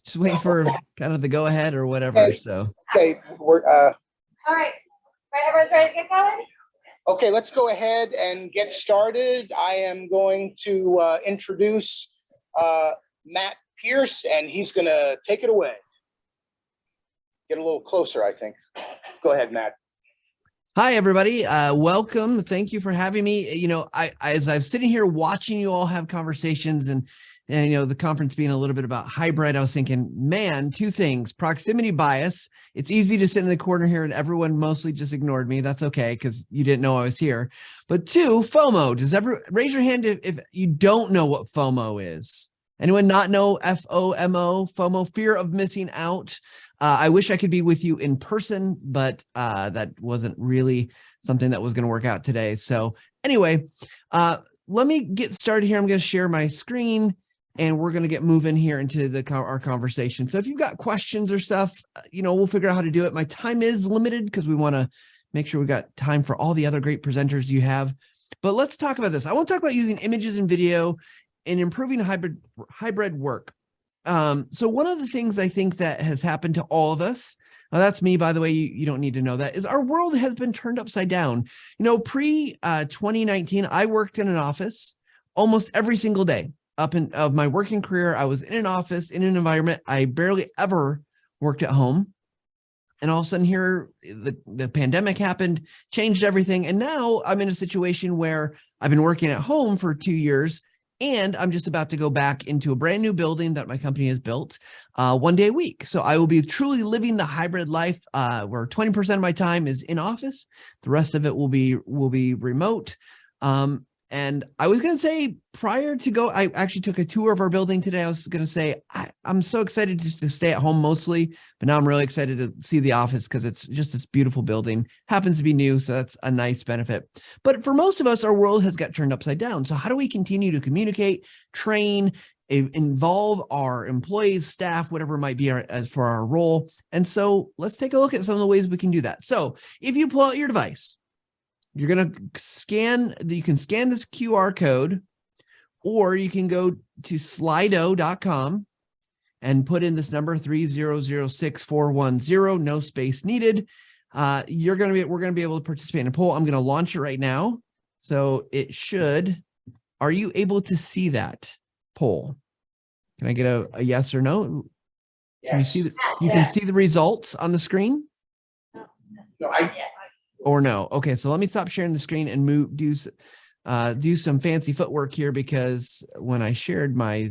Just waiting for kind of the go ahead or whatever. Okay. So We're All right. Everyone's ready to get going? okay. Let's go ahead and get started. I am going to introduce Matt Pierce, and he's going to take it away. Get a little closer, I think. Go ahead, Matt. hi, everybody. Welcome. Thank you for having me. You know, as I'm sitting here watching you all have conversations and you know, the conference being a little bit about hybrid, I was thinking, man, two things: proximity bias. It's easy to sit in the corner here and everyone mostly just ignored me. That's okay, because you didn't know I was here. But two, FOMO. Raise your hand if you don't know what FOMO is? Anyone not know FOMO? FOMO, fear of missing out. I wish I could be with you in person, but that wasn't really something that was going to work out today. So anyway, let me get started here. I'm going to share my screen and we're going to get moving here into our conversation. So if you've got questions or stuff, you know, we'll figure out how to do it. My time is limited because we want to make sure we got time for all the other great presenters you have. But let's talk about this. I want to talk about using images and video and improving hybrid work. So one of the things I think that has happened to all of us, that's me, by the way, you don't need to know that, is our world has been turned upside down. You know, pre-2019, I worked in an office almost every single day. Of my working career, I was in an office, in an environment. I barely ever worked at home. And all of a sudden here, the pandemic happened, changed everything. And now I'm in a situation where I've been working at home for 2 years, and I'm just about to go back into a brand new building that my company has built 1 day a week. So I will be truly living the hybrid life where 20% of my time is in office. The rest of it will be remote. And I was going to say, prior to go, I actually took a tour of our building today. I was going to say, I'm so excited just to stay at home mostly, but now I'm really excited to see the office because it's just this beautiful building. Happens to be new, so that's a nice benefit. But for most of us, our world has got turned upside down. So how do we continue to communicate, train, involve our employees, staff, whatever it might be as for our role? And so let's take a look at some of the ways we can do that. So if you pull out your device, you're going to you can scan this QR code, or you can go to slido.com and put in this number 3006410, no space needed. We're going to be able to participate in a poll. I'm going to launch it right now. So it should, are you able to see that poll? Can I get a yes or no? Yes. Can you see you can see the results on the screen? No, Or no? Okay, so let me stop sharing the screen and do some fancy footwork here, because when I shared my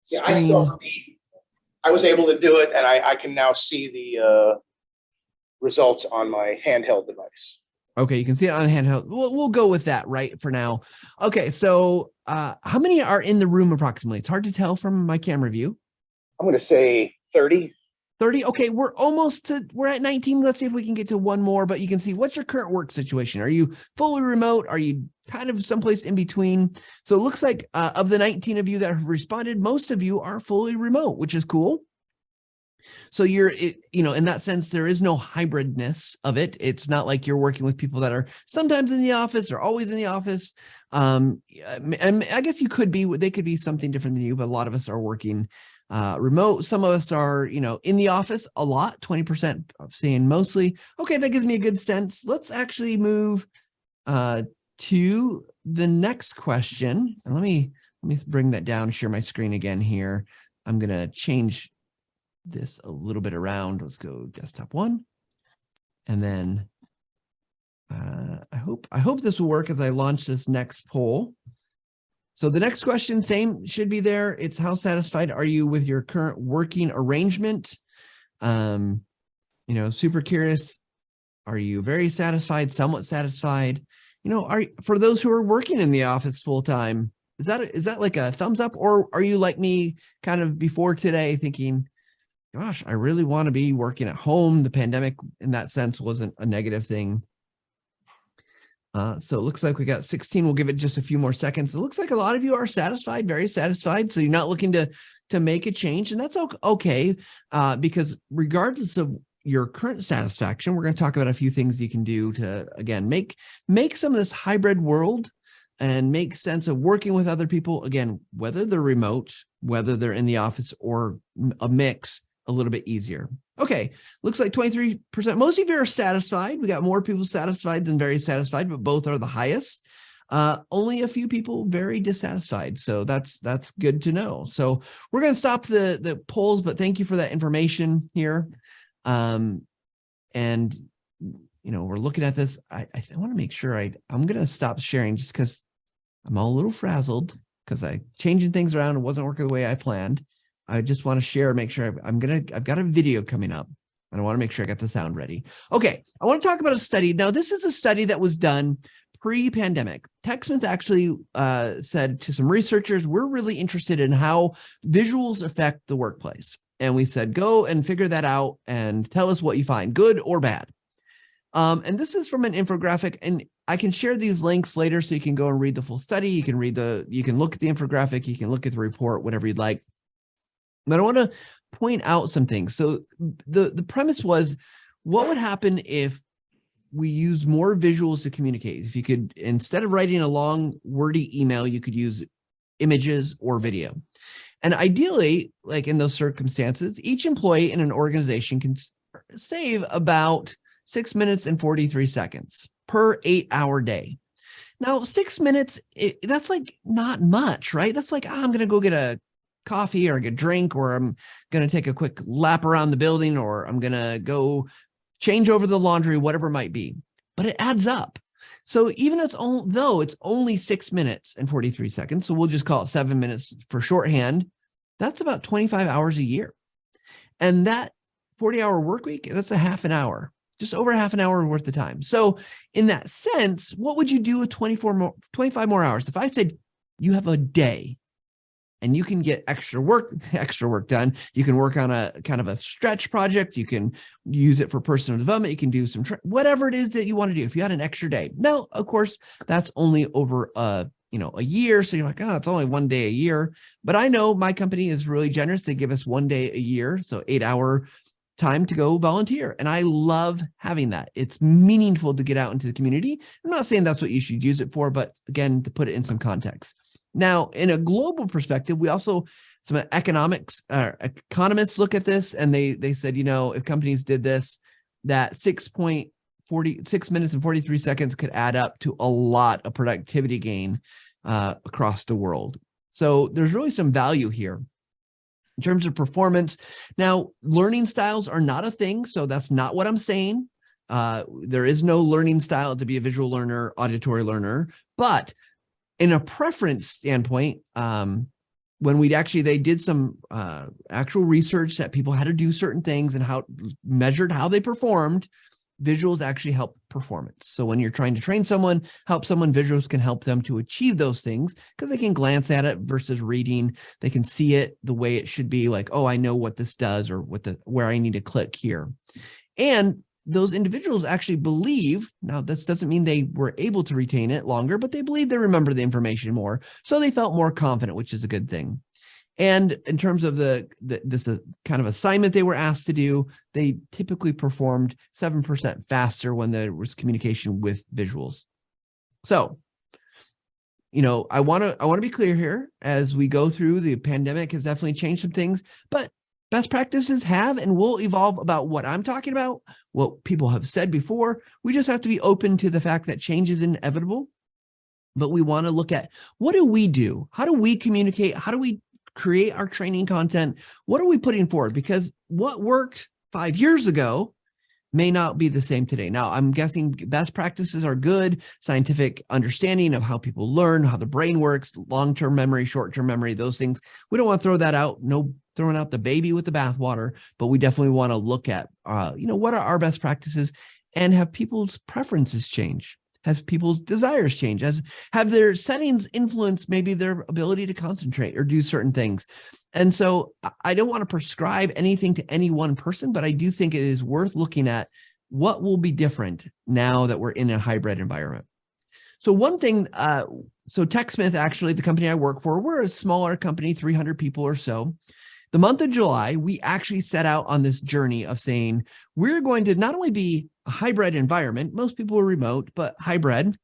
screen, I was able to do it, and I can now see the results on my handheld device. Okay, you can see it on handheld. We'll go with that right for now. Okay, so how many are in the room approximately? It's hard to tell from my camera view. I'm going to say 30. 30. Okay, we're at 19. Let's see if we can get to one more, but you can see, what's your current work situation? Are you fully remote? Are you kind of someplace in between? So it looks like of the 19 of you that have responded, most of you are fully remote, which is cool. So in that sense, there is no hybridness of it. It's not like you're working with people that are sometimes in the office or always in the office. And I guess they could be something different than you, but a lot of us are working remote. Some of us are, in the office a lot, 20% saying mostly. Okay, that gives me a good sense. Let's actually move to the next question. And let me bring that down, share my screen again here. I'm going to change this a little bit around. Let's go desktop 1. And then I hope this will work as I launch this next poll. So the next question, same, should be there. It's, how satisfied are you with your current working arrangement? Super curious. Are you very satisfied, somewhat satisfied? For those who are working in the office full time, is that like a thumbs up, or are you like me kind of before today thinking, gosh, I really want to be working at home? The pandemic in that sense wasn't a negative thing. So it looks like we got 16. We'll give it just a few more seconds. It looks like a lot of you are satisfied, very satisfied. So you're not looking to make a change, and that's okay. Because regardless of your current satisfaction, we're going to talk about a few things you can do to, again, make some of this hybrid world and make sense of working with other people. Again, whether they're remote, whether they're in the office or a mix, a little bit easier. Okay, looks like 23%. Most of you are satisfied. We got more people satisfied than very satisfied, but both are the highest. Only a few people very dissatisfied. So that's good to know. So we're going to stop the polls, but thank you for that information here. And we're looking at this. I want to make sure I'm going to stop sharing just because I'm all a little frazzled because I changing things around. It wasn't working the way I planned. I just want to share, make sure I've got a video coming up and I want to make sure I got the sound ready. Okay. I want to talk about a study. Now, this is a study that was done pre-pandemic. TechSmith actually said to some researchers, we're really interested in how visuals affect the workplace. And we said, go and figure that out and tell us what you find, good or bad. And this is from an infographic, and I can share these links later so you can go and read the full study. You can look at the infographic, you can look at the report, whatever you'd like. But I want to point out some things. So the premise was, what would happen if we use more visuals to communicate? If you could, instead of writing a long wordy email, you could use images or video. And ideally, like in those circumstances, each employee in an organization can save about 6 minutes and 43 seconds per 8-hour day. Now, 6 minutes, that's like not much, right? That's like, I'm going to go get a coffee or get a drink, or I'm going to take a quick lap around the building, or I'm going to go change over the laundry, whatever it might be. But it adds up. So even though it's only 6 minutes and 43 seconds, so we'll just call it 7 minutes for shorthand, that's about 25 hours a year. And that 40-hour work week, that's a half an hour, just over half an hour worth of time. So in that sense, what would you do with 25 more hours? If I said you have a day and you can get extra work done, you can work on a kind of a stretch project, you can use it for personal development, you can do some, whatever it is that you want to do. If you had an extra day. Now, of course, that's only over a year. So you're like, oh, it's only 1 day a year. But I know my company is really generous. They give us 1 day a year. So 8-hour time to go volunteer. And I love having that. It's meaningful to get out into the community. I'm not saying that's what you should use it for, but again, to put it in some context. Now, in a global perspective, we also, some economists look at this, and they said, if companies did this, that 6 minutes and 43 seconds could add up to a lot of productivity gain across the world. So there's really some value here in terms of performance. Now, learning styles are not a thing, so that's not what I'm saying. There is no learning style to be a visual learner, auditory learner, but in a preference standpoint, when they did some actual research that people had to do certain things and measured how they performed, visuals actually help performance. So when you're trying to train someone, help someone, visuals can help them to achieve those things because they can glance at it versus reading. They can see it the way it should be, like, oh, I know what this does, or where I need to click here. And those individuals actually believe, now this doesn't mean they were able to retain it longer, but they believe they remember the information more. So they felt more confident, which is a good thing. And in terms of this kind of assignment they were asked to do, they typically performed 7% faster when there was communication with visuals. So, I want to be clear here as we go through. The pandemic has definitely changed some things, but best practices have and will evolve about what I'm talking about, what people have said before. We just have to be open to the fact that change is inevitable, but we want to look at, what do we do? How do we communicate? How do we create our training content? What are we putting forward? Because what worked 5 years ago may not be the same today. Now, I'm guessing best practices are good, scientific understanding of how people learn, how the brain works, long-term memory, short-term memory, those things. We don't want to throw that out. No throwing out the baby with the bathwater, but we definitely want to look at, what are our best practices, and have people's preferences change? Have people's desires change? Have their settings influence maybe their ability to concentrate or do certain things? And so I don't want to prescribe anything to any one person, but I do think it is worth looking at what will be different now that we're in a hybrid environment. So one thing, so TechSmith, actually, the company I work for, we're a smaller company, 300 people or so. The month of July, we actually set out on this journey of saying, we're going to not only be a hybrid environment, most people are remote, but hybrid,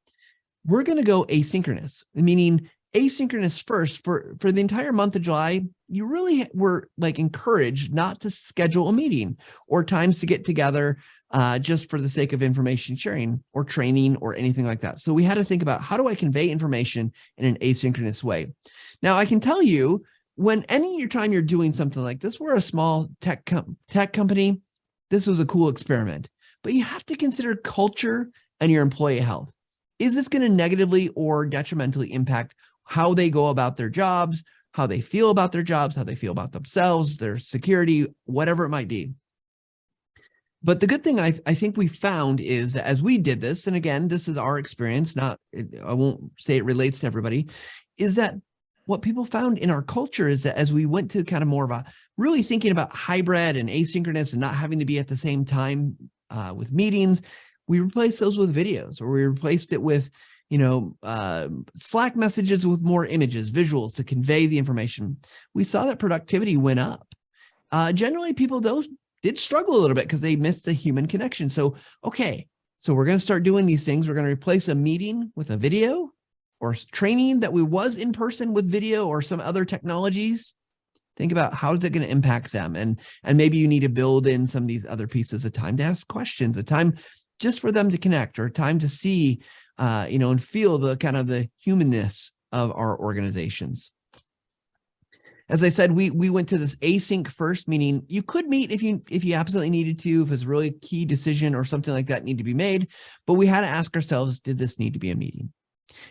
we're going to go asynchronous, meaning asynchronous first for the entire month of July. You really were like encouraged not to schedule a meeting or times to get together just for the sake of information sharing or training or anything like that. So we had to think about, how do I convey information in an asynchronous way? Now I can tell you, when any time you're doing something like this, we're a small tech company. This was a cool experiment, but you have to consider culture and your employee health. Is this going to negatively or detrimentally impact how they go about their jobs, how they feel about their jobs, how they feel about themselves, their security, whatever it might be? But the good thing I think we found is that as we did this, and again, this is our experience, I won't say it relates to everybody, is that what people found in our culture is that as we went to kind of more of a really thinking about hybrid and asynchronous and not having to be at the same time with meetings, we replaced those with videos, or we replaced it with, Slack messages with more images, visuals to convey the information. We saw that productivity went up. Generally, people, those did struggle a little bit because they missed the human connection. So, okay, so we're going to start doing these things. We're going to replace a meeting with a video, or training that was in person with video or some other technologies. Think about how is it going to impact them? And maybe you need to build in some of these other pieces of time to ask questions, a time just for them to connect, or a time to see, and feel the kind of the humanness of our organizations. As I said, we went to this async first, meaning you could meet if you absolutely needed to, if it's a really key decision or something like that need to be made, but we had to ask ourselves, did this need to be a meeting?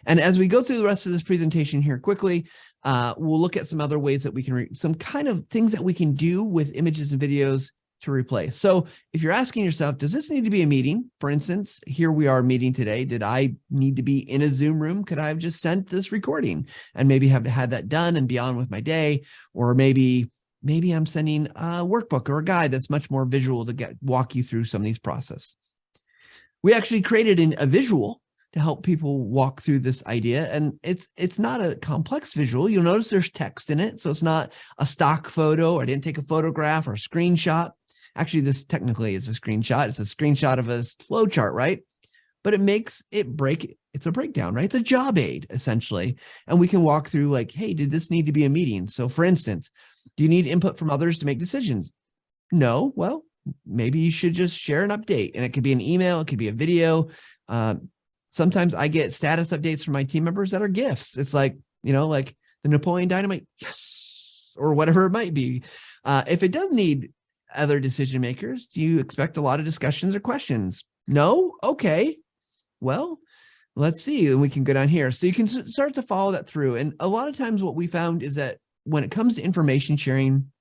And as we go through the rest of this presentation here quickly, we'll look at some other ways that we can, some kind of things that we can do with images and videos to replace. So if you're asking yourself, does this need to be a meeting? For instance, here we are meeting today. Did I need to be in a Zoom room? Could I have just sent this recording and maybe have had that done and be on with my day? Or maybe I'm sending a workbook or a guide that's much more visual to walk you through some of these processes. We actually created a visual to help people walk through this idea. And it's not a complex visual. You'll notice there's text in it. So it's not a stock photo, or I didn't take a photograph or a screenshot. Actually, this technically is a screenshot. It's a screenshot of a flow chart, right? But it's a breakdown, right? It's a job aid, essentially. And we can walk through like, hey, did this need to be a meeting? So for instance, do you need input from others to make decisions? No. Well, maybe you should just share an update, and it could be an email. It could be a video. Sometimes I get status updates from my team members that are gifts. It's like, like the Napoleon Dynamite, yes, or whatever it might be. If it does need other decision makers, do you expect a lot of discussions or questions? No? Okay. Well, let's see. And we can go down here. So you can start to follow that through. And a lot of times what we found is that when it comes to information sharing,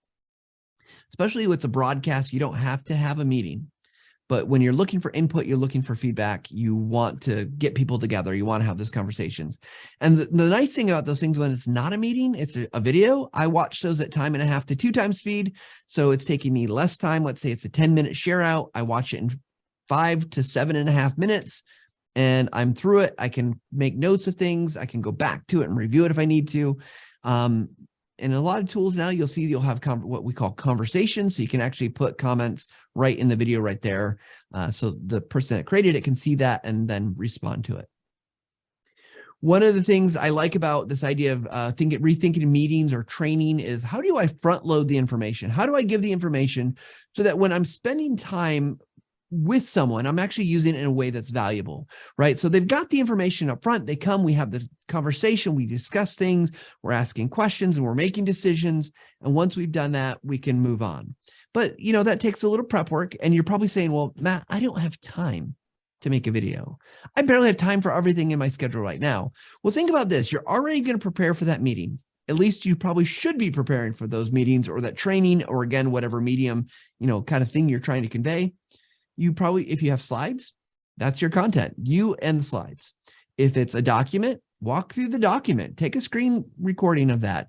especially with the broadcast, you don't have to have a meeting. But when you're looking for input, you're looking for feedback, you want to get people together, you want to have those conversations. And the nice thing about those things, when it's not a meeting, it's a video. I watch those at 1.5 to 2 times speed. So it's taking me less time. Let's say it's a 10-minute share out. I watch it in 5 to 7.5 minutes and I'm through it. I can make notes of things. I can go back to it and review it if I need to. And a lot of tools now, you'll have what we call conversations. So you can actually put comments right in the video right there. So the person that created it can see that and then respond to it. One of the things I like about this idea of rethinking meetings or training is, how do I front load the information? How do I give the information so that when I'm spending time with someone, I'm actually using it in a way that's valuable, right? So they've got the information up front. They come, we have the conversation, we discuss things, we're asking questions and we're making decisions. And once we've done that, we can move on. But, that takes a little prep work. And you're probably saying, well, Matt, I don't have time to make a video. I barely have time for everything in my schedule right now. Well, think about this. You're already going to prepare for that meeting. At least you probably should be preparing for those meetings or that training, or again, whatever medium, kind of thing you're trying to convey. You probably, if you have slides, that's your content, you and the slides. If it's a document, walk through the document, take a screen recording of that.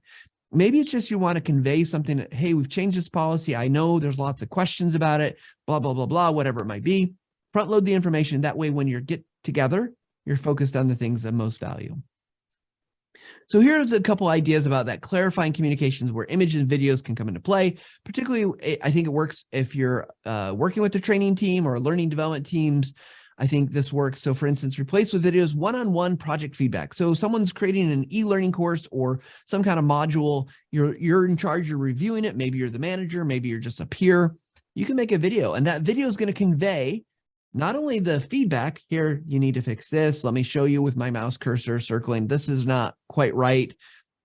Maybe it's just you want to convey something that, hey, we've changed this policy. I know there's lots of questions about it, blah, blah, blah, blah, whatever it might be. Front load the information. That way, when you get together, you're focused on the things of most value. So here's a couple ideas about that, clarifying communications where images and videos can come into play. Particularly, I think it works if you're working with the training team or learning development teams. I think this works. So for instance, replace with videos, one-on-one project feedback. So someone's creating an e-learning course or some kind of module, you're in charge, you're reviewing it. Maybe you're the manager, maybe you're just a peer. You can make a video, and that video is going to convey not only the feedback, here, you need to fix this. Let me show you with my mouse cursor circling, this is not quite right.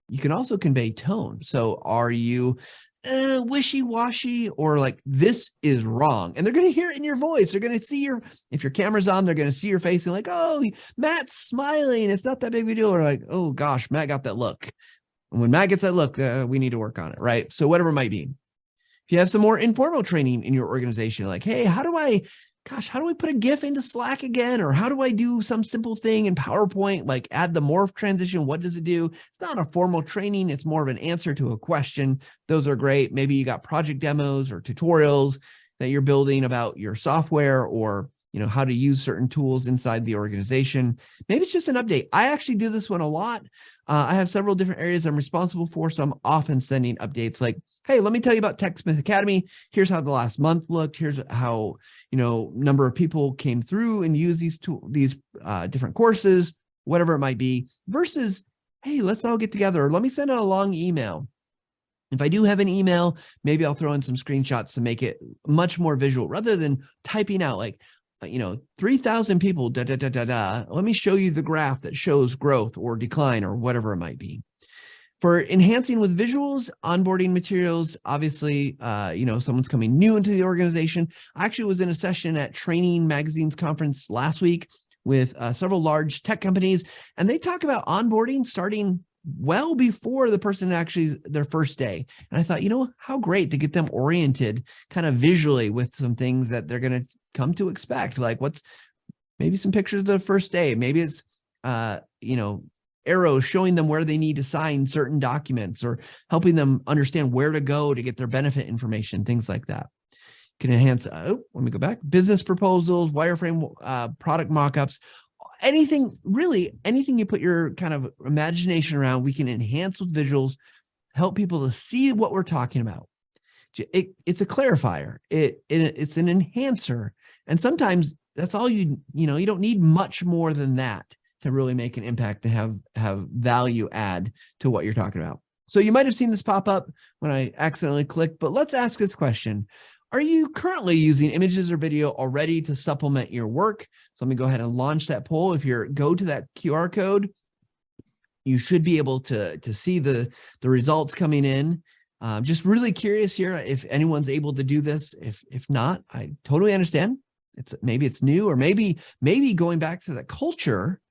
You can also convey tone. So are you wishy-washy, or like, this is wrong? And they're going to hear it in your voice. They're going to see if your camera's on, they're going to see your face and like, oh, Matt's smiling, it's not that big of a deal. Or like, oh gosh, Matt got that look. And when Matt gets that look, we need to work on it, right? So whatever it might be. If you have some more informal training in your organization, like, hey, how do I put a GIF into Slack again? Or how do I do some simple thing in PowerPoint, like add the morph transition? What does it do? It's not a formal training. It's more of an answer to a question. Those are great. Maybe you got project demos or tutorials that you're building about your software, or how to use certain tools inside the organization. Maybe it's just an update. I actually do this one a lot. I have several different areas I'm responsible for, so I'm often sending updates like, hey, let me tell you about TechSmith Academy. Here's how the last month looked. Here's how, number of people came through and used these different courses, whatever it might be, versus, hey, let's all get together. Or let me send out a long email. If I do have an email, maybe I'll throw in some screenshots to make it much more visual rather than typing out like, 3,000 people, Let me show you the graph that shows growth or decline or whatever it might be. For enhancing with visuals, onboarding materials, obviously, someone's coming new into the organization. I actually was in a session at Training Magazine's conference last week with several large tech companies, and they talk about onboarding starting well before the person actually their first day. And I thought, how great to get them oriented kind of visually with some things that they're going to come to expect. Like maybe some pictures of the first day. Maybe it's, arrows showing them where they need to sign certain documents, or helping them understand where to go to get their benefit information, things like that. You can enhance, let me go back, business proposals, wireframe, product mockups, anything you put your kind of imagination around, we can enhance with visuals, help people to see what we're talking about. It's a clarifier. It's an enhancer. And sometimes that's all you don't need much more than that to really make an impact, to have value add to what you're talking about. So you might have seen this pop up when I accidentally clicked, but let's ask this question. Are you currently using images or video already to supplement your work? So let me go ahead and launch that poll. If you go to that QR code, you should be able to see the results coming in. Just really curious here if anyone's able to do this. If not, I totally understand. Maybe it's new, or maybe going back to the culture.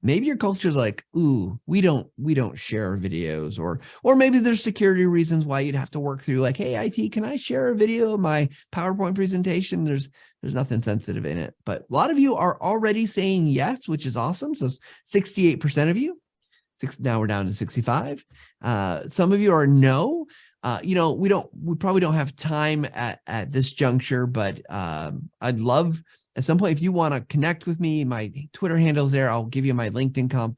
Maybe your culture is like, ooh, we don't share videos, or maybe there's security reasons why you'd have to work through like, hey, IT, can I share a video of my PowerPoint presentation? There's nothing sensitive in it, but a lot of you are already saying yes, which is awesome. So 68% of you, now we're down to 65. Some of you are no. We probably don't have time at this juncture, but I'd love, at some point, if you want to connect with me, my Twitter handle's there. I'll give you my LinkedIn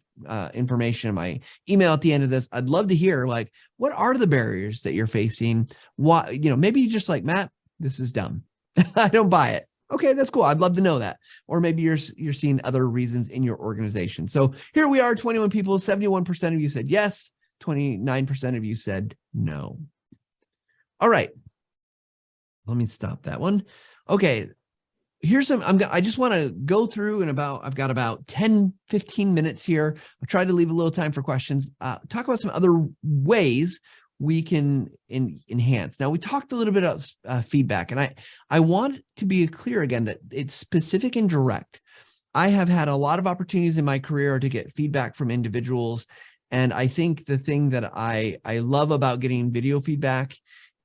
information, my email at the end of this. I'd love to hear, like, what are the barriers that you're facing? Why, maybe you just like, Matt, this is dumb. I don't buy it. Okay, that's cool. I'd love to know that. Or maybe you're seeing other reasons in your organization. So here we are, 21 people, 71% of you said yes, 29% of you said no. All right. Let me stop that one. Okay. Here's I just want to go through I've got about 10, 15 minutes here. I'll try to leave a little time for questions. Talk about some other ways we can enhance. Now, we talked a little bit about feedback, and I want to be clear again that it's specific and direct. I have had a lot of opportunities in my career to get feedback from individuals. And I think the thing that I love about getting video feedback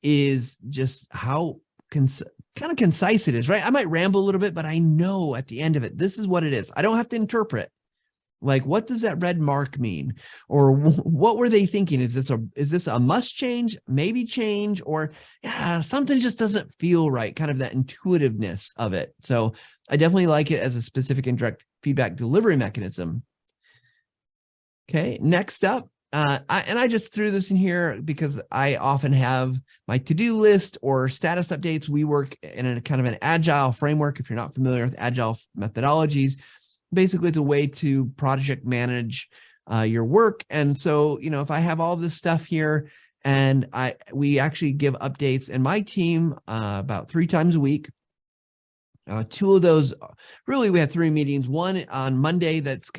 is just how kind of concise it is, right? I might ramble a little bit, but I know at the end of it, this is what it is. I don't have to interpret. Like, what does that red mark mean? Or what were they thinking? Is this a must change, maybe change, or something just doesn't feel right, kind of that intuitiveness of it. So I definitely like it as a specific and direct feedback delivery mechanism. Okay, next up, I just threw this in here because I often have my to-do list or status updates. We work in a kind of an agile framework. If you're not familiar with agile methodologies, basically it's a way to project manage your work. And so, if I have all this stuff here, and we actually give updates, and my team about 3 times a week. 2 of those, really, we have 3 meetings. One on Monday that's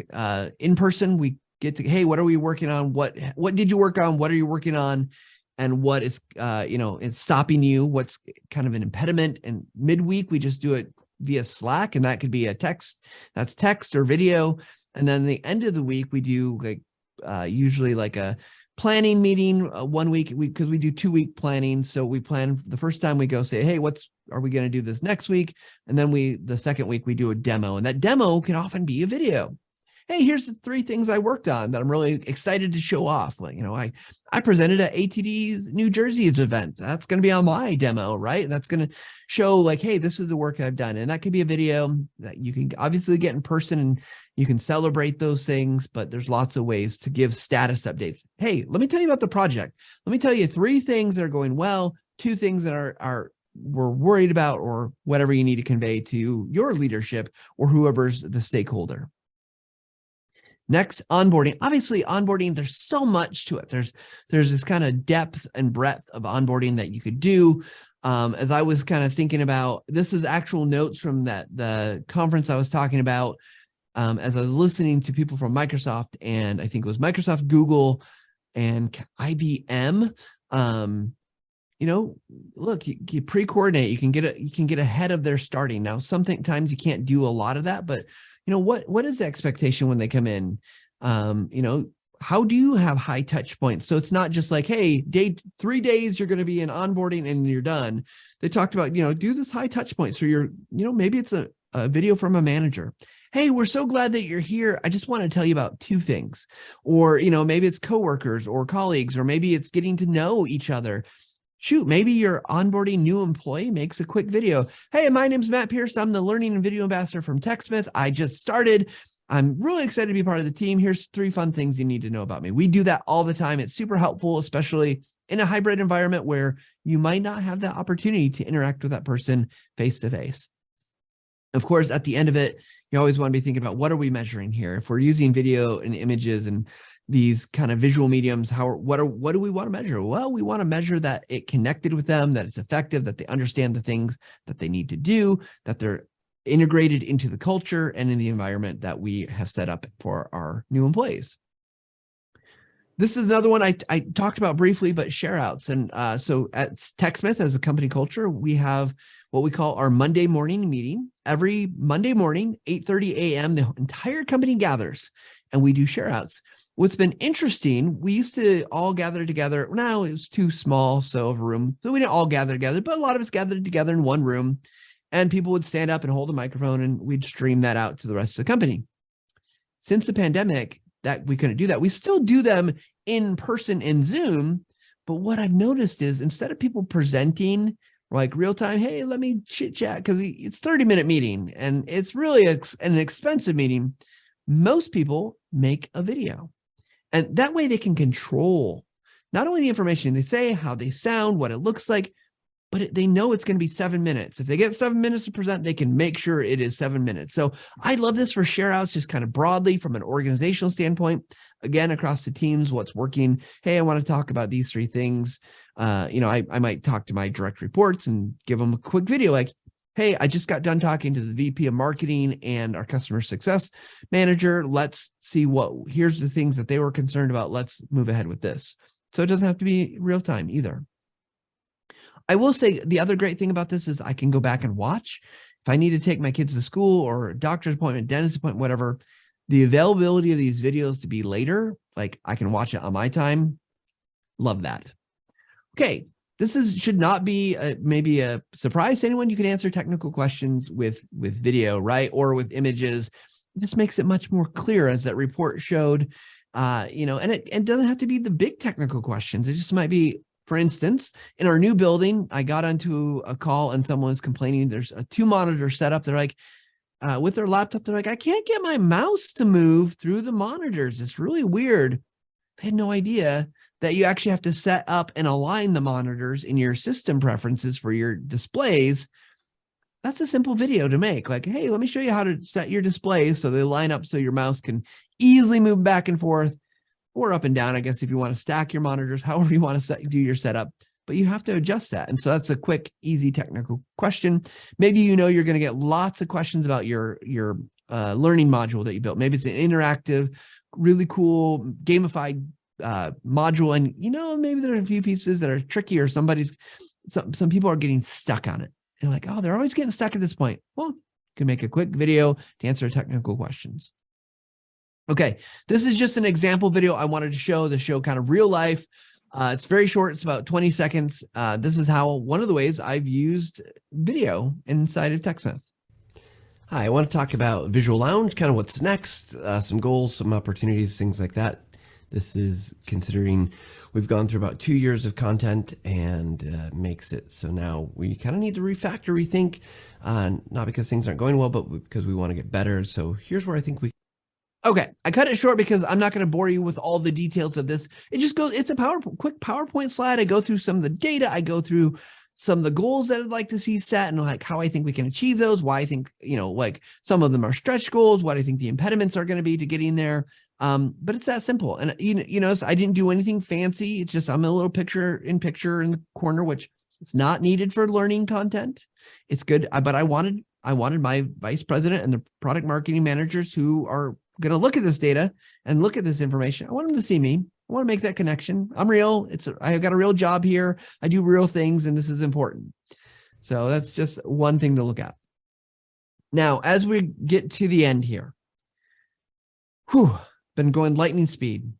in person. We get to, hey, what are we working on? What did you work on? What are you working on? And what is, it's stopping you? What's kind of an impediment? And midweek, we just do it via Slack, and that could be that's text or video. And then the end of the week, we do usually like a planning meeting 1 week, because we do 2-week planning. So we plan the first time, we go say, hey, are we going to do this next week? And then the second week we do a demo, and that demo can often be a video. Hey, here's the 3 things I worked on that I'm really excited to show off. I presented at ATD's New Jersey's event. That's going to be on my demo, right? And that's going to show hey, this is the work I've done. And that could be a video that you can obviously get in person, and you can celebrate those things, but there's lots of ways to give status updates. Hey, let me tell you about the project. Let me tell you 3 things that are going well, 2 things that we're worried about, or whatever you need to convey to your leadership or whoever's the stakeholder. Next, onboarding. Obviously, onboarding, there's so much to it. There's this kind of depth and breadth of onboarding that you could do. As I was kind of thinking about, this is actual notes from the conference I was talking about, as I was listening to people from Microsoft, and I think it was Microsoft, Google, and IBM. Look, you pre-coordinate. You can get ahead of their starting. Now, sometimes you can't do a lot of that, but what is the expectation when they come in? How do you have high touch points? So it's not just like, hey, 3 days, you're going to be in onboarding and you're done. They talked about, do this high touch point. So maybe it's a video from a manager. Hey, we're so glad that you're here. I just want to tell you about 2 things. Or, maybe it's coworkers or colleagues, or maybe it's getting to know each other. Shoot, maybe your onboarding new employee makes a quick video. Hey, my name's Matt Pierce. I'm the Learning and Video Ambassador from TechSmith. I just started. I'm really excited to be part of the team. Here's 3 fun things you need to know about me. We do that all the time. It's super helpful, especially in a hybrid environment where you might not have that opportunity to interact with that person face to face. Of course, at the end of it, you always want to be thinking about, what are we measuring here? If we're using video and images and these kind of visual mediums, what do we want to measure? Well, we want to measure that it connected with them, that it's effective, that they understand the things that they need to do, that they're integrated into the culture and in the environment that we have set up for our new employees. This is another one I talked about briefly, but share outs. And so at TechSmith, as a company culture, we have what we call our Monday morning meeting. Every Monday morning, 8:30 a.m., the entire company gathers and we do share outs. What's been interesting, we used to all gather together. Now it was too small of a room, so we didn't all gather together, but a lot of us gathered together in one room, and people would stand up and hold a microphone, and we'd stream that out to the rest of the company. Since the pandemic, that we couldn't do that. We still do them in person in Zoom, but what I've noticed is, instead of people presenting like real time, hey, let me chit chat, because it's 30-minute meeting and it's really an expensive meeting. Most people make a video. And that way they can control not only the information they say, how they sound, what it looks like, but they know it's going to be 7 minutes. If they get 7 minutes to present, they can make sure it is 7 minutes. So I love this for share outs, just kind of broadly from an organizational standpoint. Again, across the teams, what's working. Hey, I want to talk about these 3 things. I might talk to my direct reports and give them a quick video like, hey, I just got done talking to the VP of marketing and our customer success manager. Let's see here's the things that they were concerned about. Let's move ahead with this. So it doesn't have to be real time either. I will say the other great thing about this is I can go back and watch. If I need to take my kids to school or a doctor's appointment, dentist appointment, whatever, the availability of these videos to be later, like I can watch it on my time. Love that. Okay. This should not be maybe a surprise to anyone. You can answer technical questions with video, right? Or with images. It just makes it much more clear, as that report showed, and it doesn't have to be the big technical questions. It just might be, for instance, in our new building, I got onto a call and someone was complaining there's a 2-monitor setup. They're like, with their laptop, they're like, I can't get my mouse to move through the monitors. It's really weird. They had no idea that you actually have to set up and align the monitors in your system preferences for your displays. That's a simple video to make. Like, hey, let me show you how to set your displays so they line up so your mouse can easily move back and forth or up and down, I guess, if you want to stack your monitors, however you want to do your setup. But you have to adjust that. And so that's a quick, easy technical question. Maybe you're going to get lots of questions about your learning module that you built. Maybe it's an interactive, really cool, gamified module. And, maybe there are a few pieces that are tricky or some people are getting stuck on it. And like, oh, they're always getting stuck at this point. Well, you can make a quick video to answer technical questions. Okay, this is just an example video I wanted to show kind of real life. It's very short. It's about 20 seconds. This is one of the ways I've used video inside of TechSmith. Hi, I want to talk about Visual Lounge, kind of what's next, some goals, some opportunities, things like that. This is considering we've gone through about 2 years of content and makes it so now we kind of need to refactor, rethink, not because things aren't going well, but because we want to get better. So here's where I think Okay, I cut it short because I'm not going to bore you with all the details of this. It's a quick PowerPoint slide. I go through some of the data. I go through some of the goals that I'd like to see set and like how I think we can achieve those, why I think, like some of them are stretch goals, what I think the impediments are going to be to getting there. But it's that simple. And, so I didn't do anything fancy. It's just, I'm a little picture in the corner, which it's not needed for learning content. It's good. But I wanted my vice president and the product marketing managers who are going to look at this data and look at this information. I want them to see me. I want to make that connection. I'm real. I've got a real job here. I do real things, and this is important. So that's just one thing to look at. Now, as we get to the end here, been going lightning speed.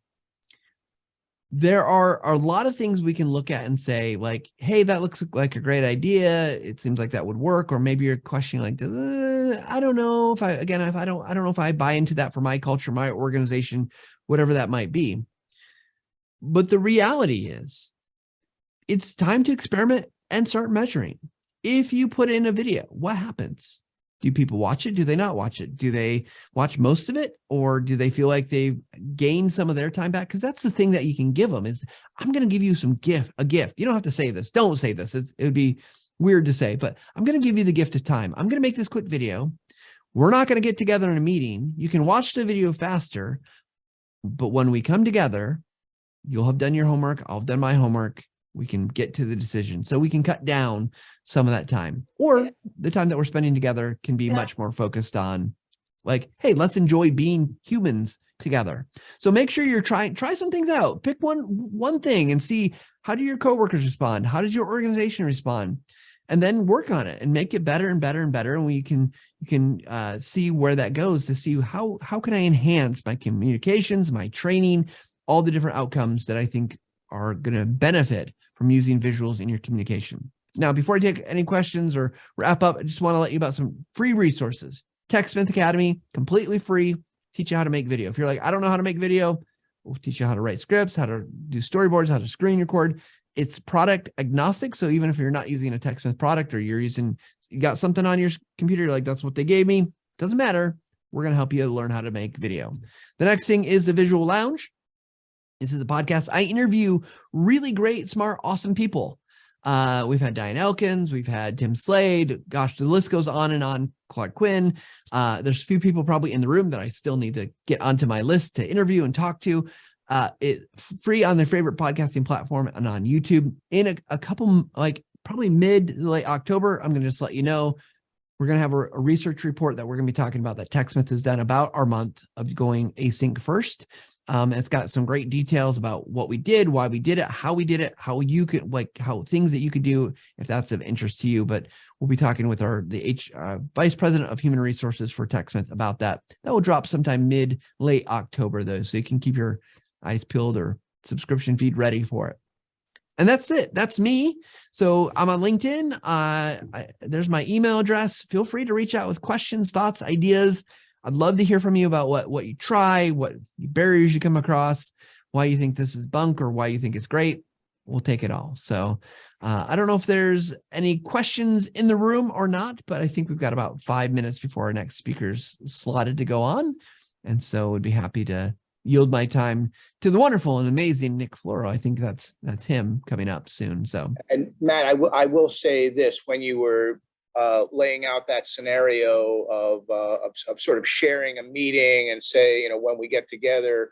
There are a lot of things we can look at and say, like, hey, that looks like a great idea. It seems like that would work. Or maybe you're questioning, like, I don't know I don't know if I buy into that for my culture, my organization, whatever that might be. But the reality is, it's time to experiment and start measuring. If you put in a video, what happens? Do people watch it? Do they not watch it? Do they watch most of it? Or do they feel like they've gained some of their time back? Because that's the thing that you can give them is, I'm going to give you a gift. You don't have to say this. Don't say this. It would be weird to say, but I'm going to give you the gift of time. I'm going to make this quick video. We're not going to get together in a meeting. You can watch the video faster, but when we come together, you'll have done your homework. I'll have done my homework. We can get to the decision. So we can cut down some of that time, or the time that we're spending together can be much more focused on like, hey, let's enjoy being humans together. So make sure you're try some things out. Pick one thing and see, how do your coworkers respond? How does your organization respond? And then work on it and make it better and better and better. And you can see where that goes to see how can I enhance my communications, my training, all the different outcomes that I think are going to benefit from using visuals in your communication. Now, before I take any questions or wrap up, I just want to let you about some free resources. TechSmith Academy, completely free, teach you how to make video. If you're like, I don't know how to make video, we'll teach you how to write scripts, how to do storyboards, how to screen record. It's product agnostic. So even if you're not using a TechSmith product or you got something on your computer, you're like, that's what they gave me, doesn't matter. We're going to help you learn how to make video. The next thing is the Visual Lounge. This is a podcast. I interview really great, smart, awesome people. We've had Diane Elkins, we've had Tim Slade. Gosh, the list goes on and on. Clark Quinn. There's a few people probably in the room that I still need to get onto my list to interview and talk to. Free on their favorite podcasting platform and on YouTube. In a couple, like probably late October, I'm going to just let you know, we're going to have a research report that we're going to be talking about that TechSmith has done about our month of going async first. It's got some great details about what we did, why we did it, how we did it, how you could how things that you could do if that's of interest to you. But we'll be talking with the vice president of human resources for TechSmith about that. That will drop sometime late October though, so you can keep your eyes peeled or subscription feed ready for it. And that's it. That's me. So I'm on LinkedIn. There's my email address. Feel free to reach out with questions, thoughts, ideas. I'd love to hear from you about what you try, what barriers you come across, why you think this is bunk or why you think it's great. We'll take it all. So I don't know if there's any questions in the room or not, but I think we've got about 5 minutes before our next speaker's slotted to go on. And so we'd be happy to yield my time to the wonderful and amazing Nick Floro. I think that's him coming up soon. So, And Matt, I will say this: when you were laying out that scenario of sort of sharing a meeting and say, you know, when we get together,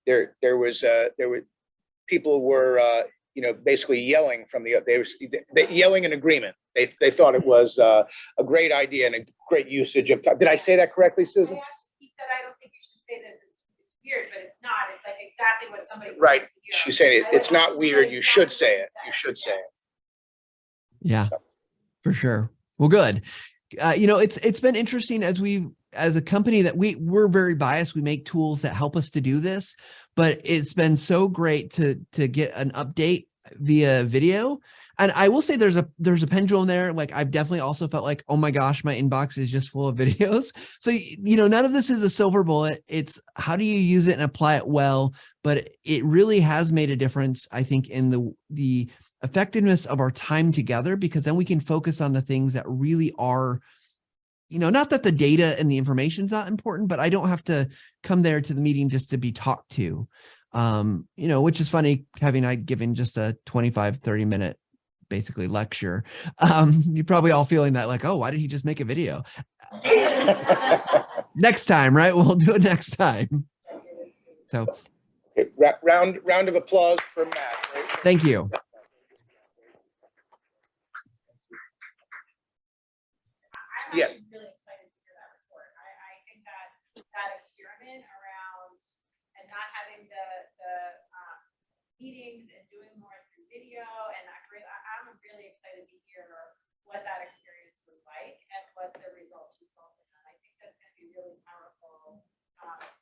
there were people were you know, basically yelling from they yelling in agreement. They thought it was a great idea and a great usage of time. Did I say that correctly, Susan? He said, I don't think you should say this. It's weird, but it's not. It's like exactly what somebody Right. wants to hear. She's saying it's not weird. You should say it. You should say it. yeah, So. for sure. Well, good. You know, it's been interesting as a company that we're very biased. We make tools that help us to do this, but it's been so great to get an update via video. And I will say there's a pendulum there. Like I've definitely also felt like, oh my gosh, my inbox is just full of videos. So, you know, none of this is a silver bullet. It's how do you use it and apply it well? But it really has made a difference, I think, in the effectiveness of our time together, because then we can focus on the things that really are, you know, not that the data and the information is not important, but I don't have to come there to the meeting just to be talked to. You know, which is funny I'd given just a 25-30 minute basically lecture. You're probably all feeling that like, oh, why did he just make a video? Next time, right? We'll do it next time. So Okay, round of applause for Matt. Right? Thank you. I'm Yeah. actually really excited to hear that report. I think that experiment around and not having the meetings and doing more through video, and I'm really excited to hear what that experience was like and what the results resulted in. I think that's going to be really powerful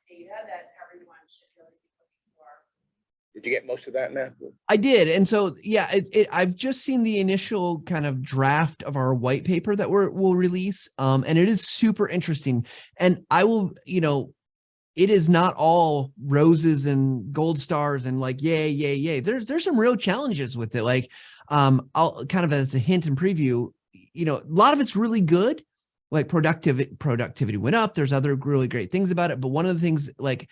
data that everyone should really be looking for. Did you get most of that, Matt? I did. And so, yeah, I've just seen the initial kind of draft of our white paper that we'll release. And it is super interesting. And I will, you know, it is not all roses and gold stars and like, yay, yay, yay. There's some real challenges with it. Like, I'll kind of as a hint and preview, you know, a lot of it's really good. Like productivity went up. There's other really great things about it. But one of the things, like,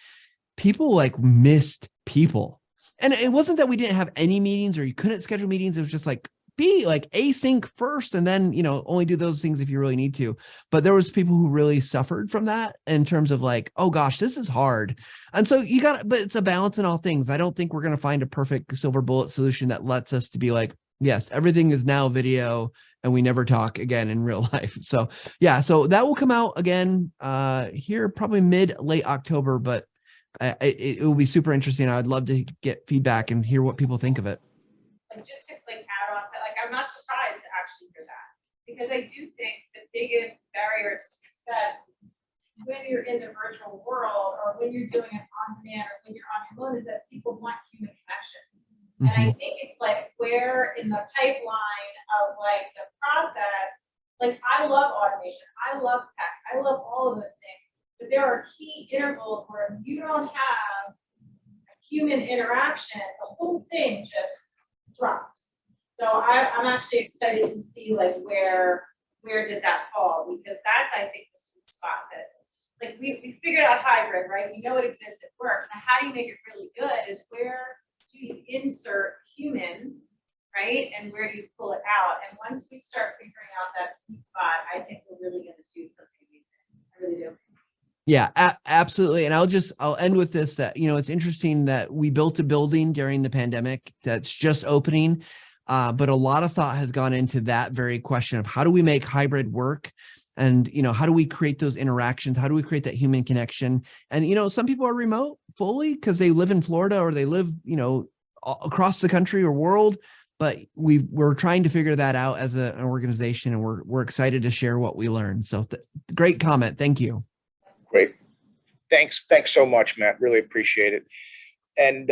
people like missed people. And it wasn't that we didn't have any meetings or you couldn't schedule meetings. It was just like, be like async first and then, you know, only do those things if you really need to. But there was people who really suffered from that in terms of like, oh gosh, this is hard. And so but it's a balance in all things. I don't think we're going to find a perfect silver bullet solution that lets us to be like, yes, everything is now video and we never talk again in real life. So yeah, so that will come out again here probably late October, but it will be super interesting. I'd love to get feedback and hear what people think of it. Like just to like add on to, like, I'm not surprised to actually hear that, because I do think the biggest barrier to success when you're in the virtual world or when you're doing it on demand or when you're on your own is that people want human connection. And I think it's like where in the pipeline of like the process, like I love automation, I love tech, I love all of those things. But there are key intervals where if you don't have a human interaction, the whole thing just drops. So I'm actually excited to see like where did that fall, because that's, I think, the sweet spot that like we figured out hybrid, right? We know it exists, it works. Now how do you make it really good is where do you insert human, right? And where do you pull it out? And once we start figuring out that sweet spot, I think we're really going to do something amazing. I really do. Yeah, absolutely. And I'll end with this, that, you know, it's interesting that we built a building during the pandemic that's just opening. But a lot of thought has gone into that very question of how do we make hybrid work? And, you know, how do we create those interactions? How do we create that human connection? And, you know, some people are remote fully because they live in Florida or they live, you know, across the country or world. But we're trying to figure that out as an organization, and we're excited to share what we learned. So great comment. Thank you. Great. Thanks so much, Matt. Really appreciate it. And